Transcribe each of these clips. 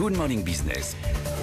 Good Morning Business.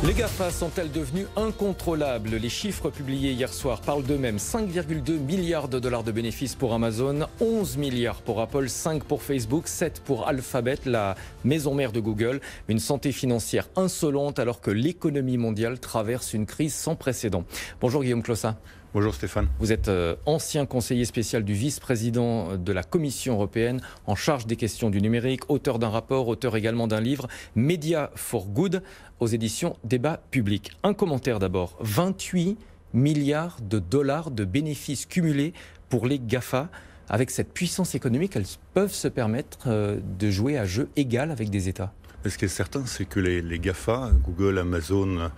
Les GAFA sont-elles devenues incontrôlables? Les chiffres publiés hier soir parlent d'eux-mêmes. 5,2 milliards de dollars de bénéfices pour Amazon, 11 milliards pour Apple, 5 pour Facebook, 7 pour Alphabet, la maison mère de Google. Une santé financière insolente alors que l'économie mondiale traverse une crise sans précédent. Bonjour Guillaume Clossat. Bonjour Stéphane. Vous êtes ancien conseiller spécial du vice-président de la Commission européenne en charge des questions du numérique, auteur d'un rapport, auteur également d'un livre, Media for Good, aux éditions Débat Public. Un commentaire d'abord, 28 milliards de dollars de bénéfices cumulés pour les GAFA. Avec cette puissance économique, elles peuvent se permettre de jouer à jeu égal avec des États. Ce qui est certain, c'est que les GAFA, Google, Amazon,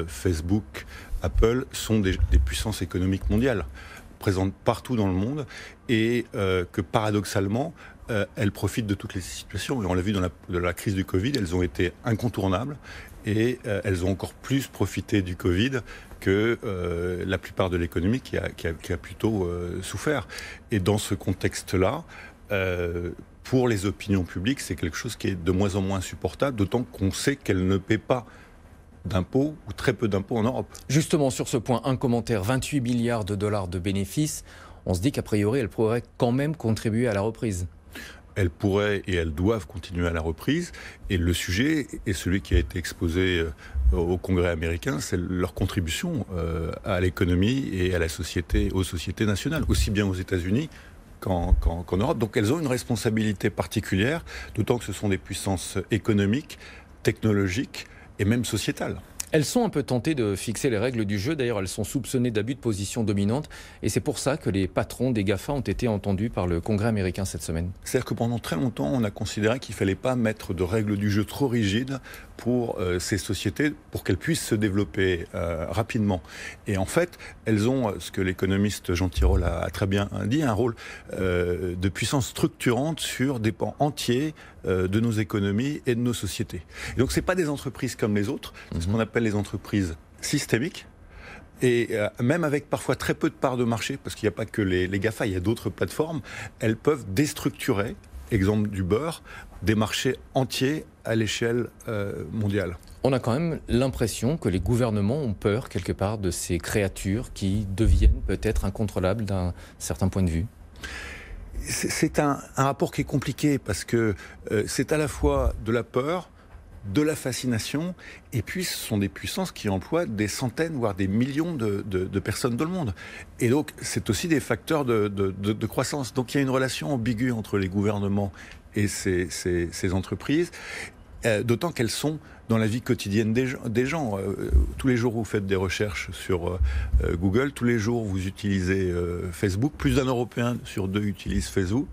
Facebook, Apple, sont des puissances économiques mondiales, présentes partout dans le monde, et que paradoxalement, elles profitent de toutes les situations. Et on l'a vu dans la crise du Covid, elles ont été incontournables, et elles ont encore plus profité du Covid que la plupart de l'économie qui a plutôt souffert. Et dans ce contexte-là, pour les opinions publiques, c'est quelque chose qui est de moins en moins insupportable, d'autant qu'on sait qu'elles ne paient pas d'impôts ou très peu d'impôts en Europe. Justement, sur ce point, un commentaire, 28 milliards de dollars de bénéfices, on se dit qu'a priori, elles pourraient quand même contribuer à la reprise. Elles pourraient et elles doivent continuer à la reprise. Et le sujet est celui qui a été exposé au Congrès américain, c'est leur contribution à l'économie et à la société, aux sociétés nationales, aussi bien aux États-Unis qu'en Europe. Donc elles ont une responsabilité particulière, d'autant que ce sont des puissances économiques, technologiques, et même sociétale. Elles sont un peu tentées de fixer les règles du jeu. D'ailleurs, elles sont soupçonnées d'abus de position dominante. Et c'est pour ça que les patrons des GAFA ont été entendus par le Congrès américain cette semaine. C'est-à-dire que pendant très longtemps, on a considéré qu'il ne fallait pas mettre de règles du jeu trop rigides pour ces sociétés, pour qu'elles puissent se développer rapidement. Et en fait, elles ont, ce que l'économiste Jean Tirole a très bien dit, un rôle de puissance structurante sur des pans entiers de nos économies et de nos sociétés. Et donc, ce n'est pas des entreprises comme les autres, c'est ce qu'on appelle les entreprises systémiques, et même avec parfois très peu de parts de marché, parce qu'il n'y a pas que les GAFA, il y a d'autres plateformes, elles peuvent déstructurer, exemple du beurre, des marchés entiers à l'échelle mondiale. On a quand même l'impression que les gouvernements ont peur quelque part de ces créatures qui deviennent peut-être incontrôlables d'un certain point de vue. C'est un rapport qui est compliqué parce que c'est à la fois de la peur, de la fascination, et puis ce sont des puissances qui emploient des centaines, voire des millions de personnes dans le monde. Et donc c'est aussi des facteurs de croissance. Donc il y a une relation ambiguë entre les gouvernements et ces entreprises, d'autant qu'elles sont dans la vie quotidienne des gens. Tous les jours, vous faites des recherches sur Google. Tous les jours, vous utilisez Facebook. Plus d'un Européen sur deux utilise Facebook.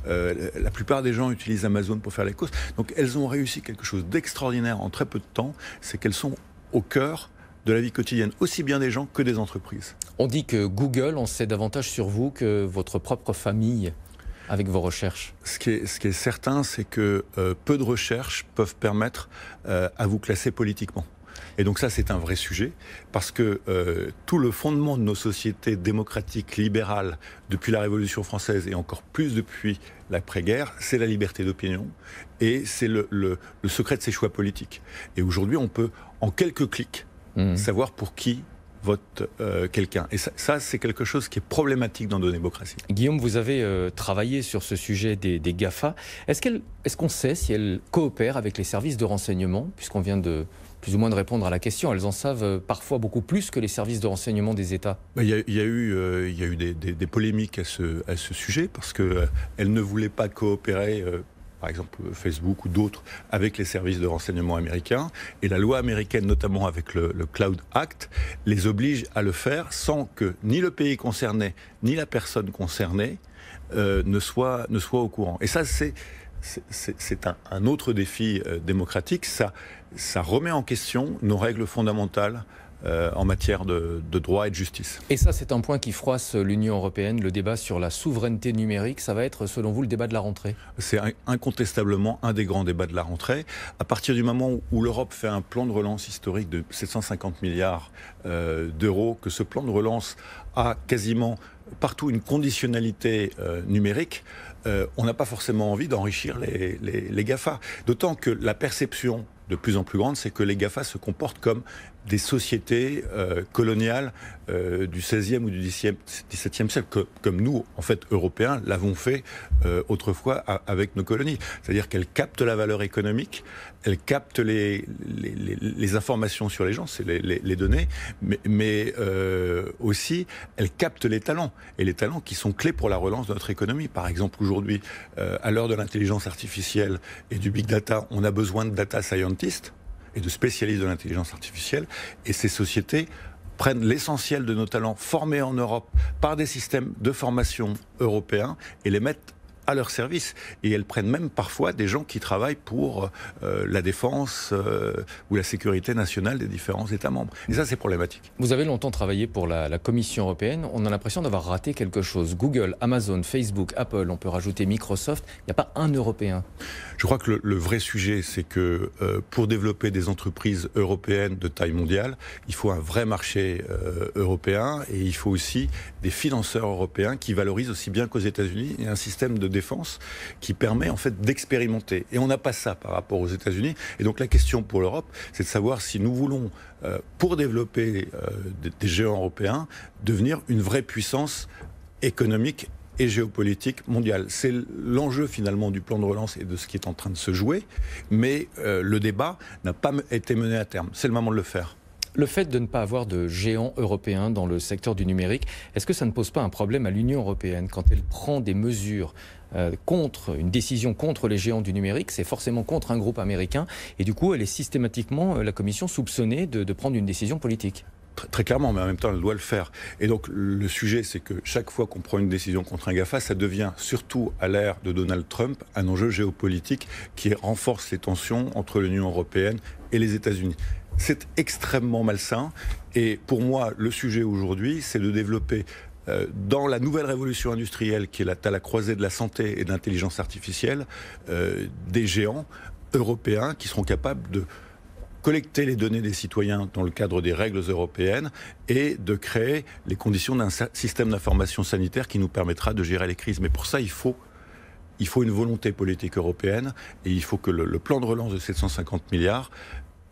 La plupart des gens utilisent Amazon pour faire les courses. Donc, elles ont réussi quelque chose d'extraordinaire en très peu de temps. C'est qu'elles sont au cœur de la vie quotidienne, aussi bien des gens que des entreprises. On dit que Google en sait davantage sur vous que votre propre famille avec vos recherches. Ce qui est certain, c'est que peu de recherches peuvent permettre à vous classer politiquement. Et donc ça, c'est un vrai sujet, parce que tout le fondement de nos sociétés démocratiques, libérales, depuis la Révolution française et encore plus depuis l'après-guerre, c'est la liberté d'opinion et c'est le secret de ses choix politiques. Et aujourd'hui, on peut, en quelques clics, savoir pour qui vote quelqu'un. Et ça, c'est quelque chose qui est problématique dans nos démocraties. Guillaume, vous avez travaillé sur ce sujet des GAFA. Est-ce qu'on sait si elles coopèrent avec les services de renseignement, puisqu'on vient de plus ou moins de répondre à la question. Elles en savent parfois beaucoup plus que les services de renseignement des États. Il y a eu des polémiques à ce sujet, parce qu'elles ne voulaient pas coopérer par exemple Facebook ou d'autres, avec les services de renseignement américains. Et la loi américaine, notamment avec le Cloud Act, les oblige à le faire sans que ni le pays concerné, ni la personne concernée ne soit au courant. Et ça, c'est un autre défi démocratique. Ça remet en question nos règles fondamentales en matière de droit et de justice. Et ça, c'est un point qui froisse l'Union européenne, le débat sur la souveraineté numérique. Ça va être, selon vous, le débat de la rentrée? C'est incontestablement un des grands débats de la rentrée. À partir du moment où l'Europe fait un plan de relance historique de 750 milliards d'euros, que ce plan de relance a quasiment partout une conditionnalité numérique, on n'a pas forcément envie d'enrichir les GAFA. D'autant que la perception de plus en plus grande, c'est que les GAFA se comportent comme des sociétés coloniales du XVIe ou du XVIIe siècle, comme nous, en fait, Européens, l'avons fait autrefois avec nos colonies. C'est-à-dire qu'elles captent la valeur économique, elles captent les informations sur les gens, c'est les données, mais aussi elles captent les talents, et les talents qui sont clés pour la relance de notre économie. Par exemple, aujourd'hui, à l'heure de l'intelligence artificielle et du big data, on a besoin de data scientists et de spécialistes de l'intelligence artificielle, et ces sociétés prennent l'essentiel de nos talents formés en Europe par des systèmes de formation européens et les mettent à leur service. Et elles prennent même parfois des gens qui travaillent pour la défense ou la sécurité nationale des différents États membres. Et ça, c'est problématique. Vous avez longtemps travaillé pour la Commission européenne. On a l'impression d'avoir raté quelque chose. Google, Amazon, Facebook, Apple, on peut rajouter Microsoft. Il n'y a pas un Européen. Je crois que le vrai sujet, c'est que pour développer des entreprises européennes de taille mondiale, il faut un vrai marché européen, et il faut aussi des financeurs européens qui valorisent aussi bien qu'aux États-Unis et un système de défense qui permet en fait d'expérimenter. Et on n'a pas ça par rapport aux États-Unis. Et donc la question pour l'Europe, c'est de savoir si nous voulons, pour développer des géants européens, devenir une vraie puissance économique et géopolitique mondiale. C'est l'enjeu finalement du plan de relance et de ce qui est en train de se jouer, mais le débat n'a pas été mené à terme. C'est le moment de le faire. Le fait de ne pas avoir de géants européens dans le secteur du numérique, est-ce que ça ne pose pas un problème à l'Union européenne quand elle prend des mesures contre une décision contre les géants du numérique? C'est forcément contre un groupe américain, et du coup elle est systématiquement, la Commission, soupçonnée de prendre une décision politique. Très clairement, mais en même temps, elle doit le faire. Et donc, le sujet, c'est que chaque fois qu'on prend une décision contre un GAFA, ça devient, surtout à l'ère de Donald Trump, un enjeu géopolitique qui renforce les tensions entre l'Union européenne et les États-Unis. C'est extrêmement malsain. Et pour moi, le sujet aujourd'hui, c'est de développer dans la nouvelle révolution industrielle qui est à la croisée de la santé et de l'intelligence artificielle, des géants européens qui seront capables de collecter les données des citoyens dans le cadre des règles européennes et de créer les conditions d'un système d'information sanitaire qui nous permettra de gérer les crises. Mais pour ça, il faut une volonté politique européenne, et il faut que le plan de relance de 750 milliards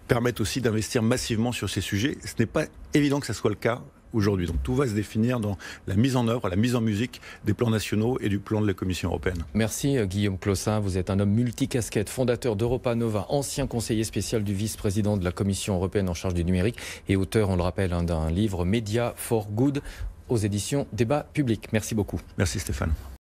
permette aussi d'investir massivement sur ces sujets. Ce n'est pas évident que ce soit le cas aujourd'hui. Donc tout va se définir dans la mise en œuvre, la mise en musique des plans nationaux et du plan de la Commission européenne. Merci Guillaume Clossin, vous êtes un homme multicasquette, fondateur d'Europa Nova, ancien conseiller spécial du vice-président de la Commission européenne en charge du numérique et auteur, on le rappelle, d'un livre Media for Good aux éditions Débat Public. Merci beaucoup. Merci Stéphane.